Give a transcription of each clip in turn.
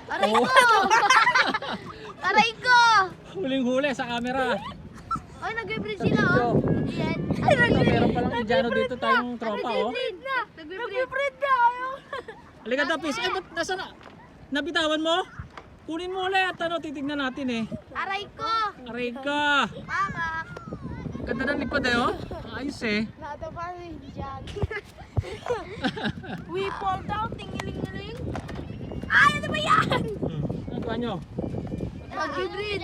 Aray ko! Aray ko! Huling-huli sa camera. Ay, nag-vibrate sila, oh. Yan. Meron palang Indiano dito tayong tropa, oh. Nag-vibrate na. Halika daw, Pis. Ay, ba't nasa na? Nabitawan mo? Kunin mo ulit at ano, titignan natin eh. Aray ko! Aray ka! Mama! Ganda ng lipad eh, oh. Ayos eh. Nada pa rin dyan. We fall down, tingiling-ngiling. Ay, ano ba yan? Ano ba nyo? Nag-vibrate.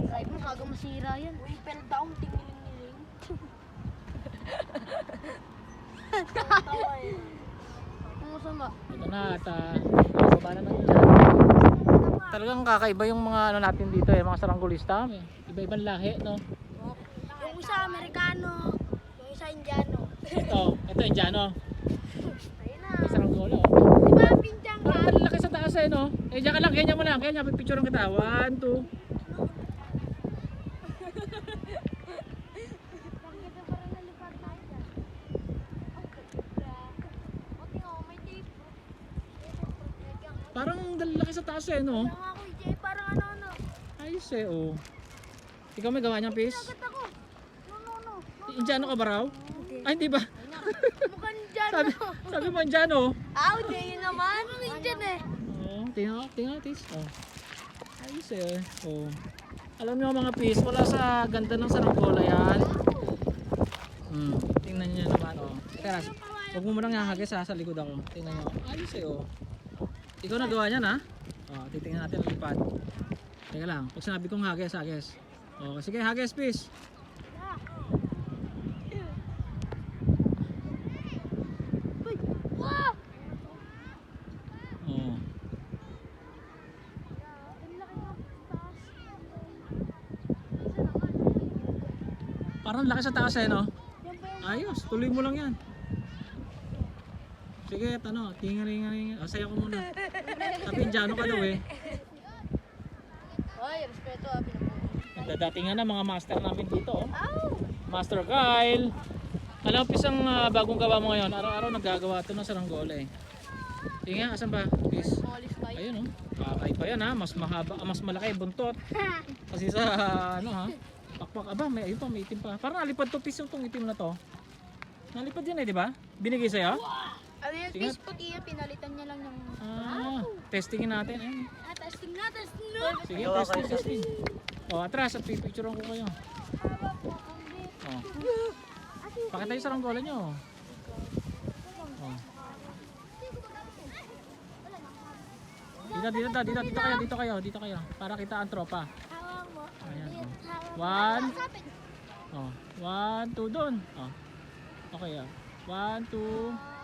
Ay mo, kaga masira yan. We fell down, tingiling-ngiling. Tawa yan. Ang masama. Ito na at baba na natin dyan. Talagang kakaiba yung mga ano natin dito eh, mga saranggolista. Iba-ibang lahi, no? Yung isa Amerikano, yung isa Indiano. Ito Indiano. Ayun na. May saranggola, oh. Diba, pinchang ka? Parang malaki sa taas eh, no? Eh, dyan ka lang, ganyan mo lang. Ganyan, picture kita. 1, 2. Parang laki sa taas eh, no? Parang ako, Jay, parang ano. Ayos eh, oh. Ikaw may gawa niyang Pis? Agad ako. No. Indiano ka ba raw? Ay, hindi ba? Mukhang Indiano. Sabi mo Indiano. Hindi yun naman. Mukhang Indian eh. Oh, tingnan, Tis. Oh. Ayos eh. Oh. Alam niyo mga Pis, wala sa ganda ng saranggola yan. Tingnan niyo naman, oh. Teka, huwag mo munang hahagis ha, sa likod ako. Tingnan niyo. Ayos eh, oh. Ikaw nagawa niyan ha? Oh, titingnan natin ang lipad. Teka lang, pag sinabi kong hagis. Oh, sige, hagis, Pis. Wow! Oh. Parang laki sa taas eh, no? Ayos, tuloy mo lang yan. Sige, ano, tingin. Saya ko muna. Tapi Indiano ka daw eh. Ay, respeto ah, Nagdadatingan na mga master namin dito, oh. Master Kyle. Alam mo, pisang bagong gawa mo ngayon. Araw-araw naggagawa ito ng saranggola eh. Tingnan, asan ba? Pis. Ayun, oh. Kakay pa yan ha. Mas mahaba, mas malaki buntot. Kasi sa ano ha. Pakpak, aba, may ayun pa, may itim pa. Parang nalipad to, Pis, yung tong itim na to. Nalipad yan eh, di ba? Binigay sa'yo? Ano yung Sige. fish puti yan, pinalitan niya lang ng... Testingin natin. Ayun. testing na. Sige, testing. Oh, atras at pipicturean ko kayo. Oh. Pakita yung saranggola nyo. Oh. Dito kayo. Para kita ang tropa. Ayan. Oh. 1, 2 doon. Oh. Okay ah. 1, 2.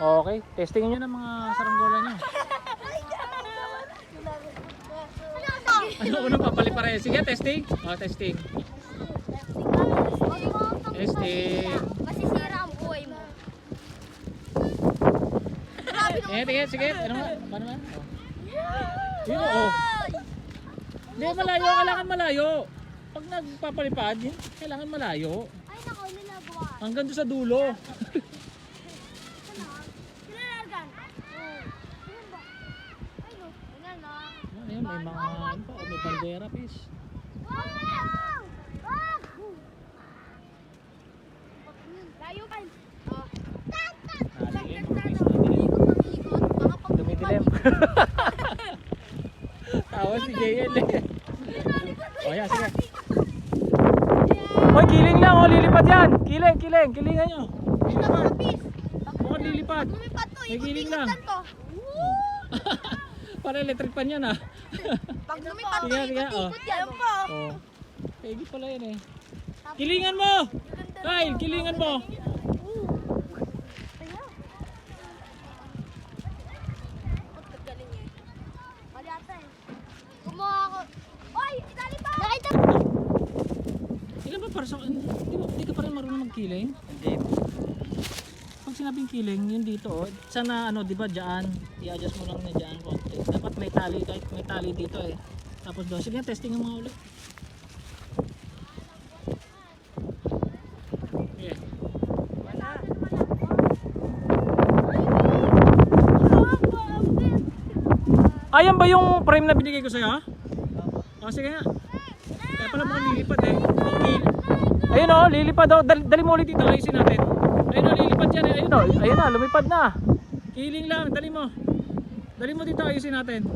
Okay, testingin nyo ng mga saranggola nyo. Ano ko na papalipare? Sige, testing. Oh, testing. Masisira ang buhay mo. Sige. Ano nga? Paano ba? Oh. Yun, oh. Hindi, malayo. Kailangan malayo. Pag nagpapalipad, kailangan malayo. Ay, nako, nilagawa. Hanggang doon sa dulo. Ayun, may mga ano pa, may bandera, Pis. Layo pa. Dumidilim. Tawa si JL eh. O yan, sige. Hoy, kiling lang, oh, lilipad yan. Kilingan nyo. Mukhang lilipad. May kiling lang. Para electric pan yan ah. Pag lumipat, Sige, oh. ikot yan po. Oh. Pegi pala yan eh. Kilingan mo! Kyle, kilingan mo! Gumawa ako. Oy, itali pa! Nakita! Ilan ba para sa... Hindi ka pa rin marunong magkiling? Hindi. Pag sinabing kiling, yun dito oh. Sana ano, di ba dyan? I-adjust mo lang na dyan konti. Dapat may tali, kahit may tali dito eh. Tapos doon, sige testing mo ulit. Yeah. ayan ba yung frame na binigay ko sa'yo? O sige nga. Kaya pala mukhang lilipad eh. Okay. Ayun o, lilipad o. Dali mo ulit dito, ayusin natin. Ayun o, lilipad yan eh. Ayun o, ayun na, lumipad na. Kiling lang, dali mo. Dali mo dito, ayusin natin.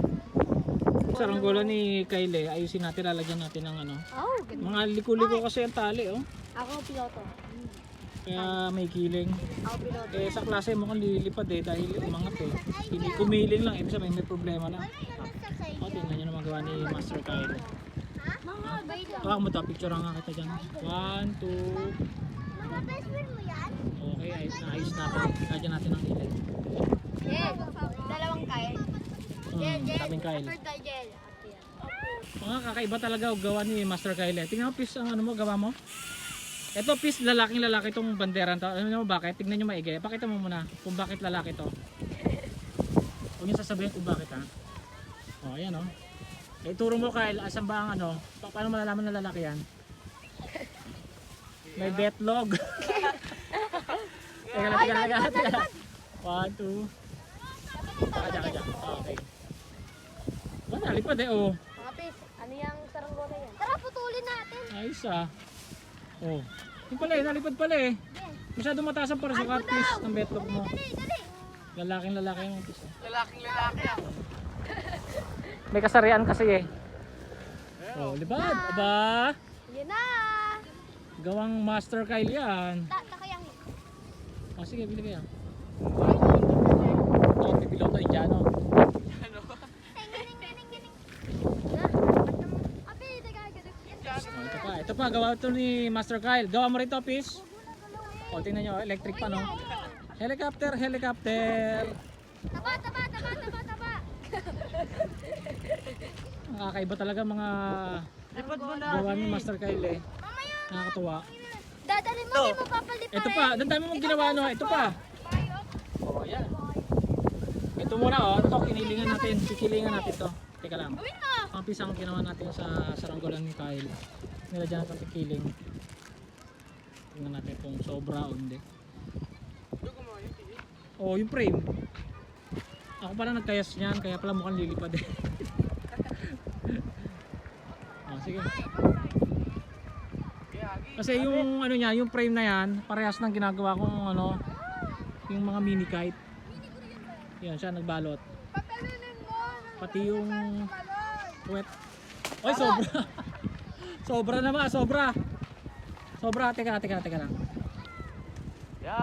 Saranggola ni Kyle, ayusin natin, lalagyan natin ng ano. Oh, ganun. Mga liko-liko kasi ang tali oh. Ako piloto. Kaya may kiling. Ako piloto. Eh sa klase mukhang lilipad eh dahil umangat eh. Hindi kumiling lang, ibig sabihin may problema lang. O, tingnan nyo naman gawa ni Master Kyle. Mga bayda. Baka mo to, picture nga kita dyan. 1, 2. Mga best friend mo yan? Okay, ayos natin. Lagyan natin ng kiling. Jel. Dalawang Kyle. Kaming Kyle. Third Jel. Mga kakaiba talaga ang gawa ni Master Kyle. Tingnan mo please ang ano mo, gawa mo. Ito please, lalaking lalaki itong bandera to. Alam mo bakit? Tingnan nyo maigi. Pakita mo muna kung bakit lalaki to. Huwag nyo sasabihin kung bakit ha. O, ayan o. Ituro mo Kyle, asan ba ang ano? Paano malalaman na lalaki yan? May betlog. Teka lang. 1, 2. Kaya. Okay. Wala, lipad eh oh. Mga pis, ano yung saranggola yan? Tara, putulin natin. Ayos ah. Oh. Yung pala eh, nalipad pala eh. Masyadong mataas ang parasukat piece ng betlog mo. Dali. Lalaking lalaki yung piece. Lalaking lalaki ah. May kasarian kasi eh. Oh, lipad. Aba. Yan na. Gawang Master Kyle yan. Takayang. Oh, sige, bili kayo. Oh, pipiloto Indiano. Oh, ito pa, gawa ito ni Master Kyle. Gawa mo rito, piece. O, tingnan nyo, electric pa no. Helicopter. Taba. Nakakaiba talaga mga Lipad mo na. gawa ni Master Kyle eh. Nakakatuwa. Dadalhin mo, hindi mo papaliparin. Ito pa, ang dami mong ginawa no. Ito pa. Oh, ayan. Ito muna oh, ito kinilingan natin, kikilingan natin to. Teka lang. Gawin mo. Ang pisang ginawa natin sa saranggolan ni Kyle. Nilagyan natin sa kiling. Tingnan natin kung sobra o hindi. Oh, yung frame. Ako pala nagkayas niyan, kaya pala mukhang lilipad eh. Oh, sige. Kasi yung ano niya, yung frame na yan, parehas ng ginagawa kong ano, yung mga mini kite. Yan siya nagbalot. Pati yung wet. Oy, sobra. Sobra naman, sobra. Sobra, teka lang. Yan.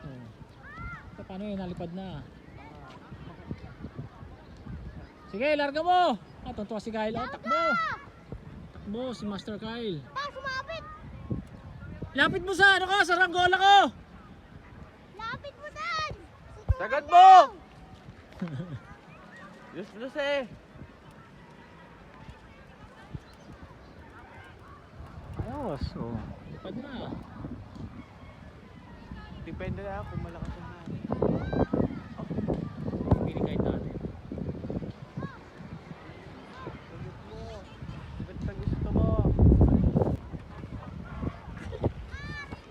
Oh. So, paano yun, nalipad na. Sige, larga mo. Ah, tuntua si Kyle. Oh, takbo si Master Kyle. Sumapit. Lapit mo sa ano ka, sa ranggola ko. Lapit mo dan. Sagad mo! Diyos eh. Ayos, oh. Lipad na. Depende na kung malakas ang hangin. Pili kahit natin. Sagad mo. Ba't sa gusto mo?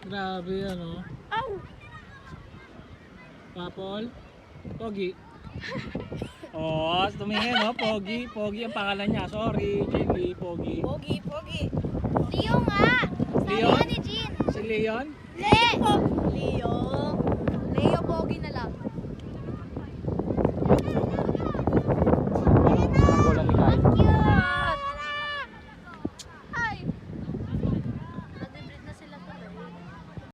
Grabe yan, oh. Papol. Pogi. Oh, tumingin, oh. Pogi ang pangalan niya. Sorry, Jenny. Pogi. Leo nga. Leon? Sabi ni Jean. Si Leon? Le.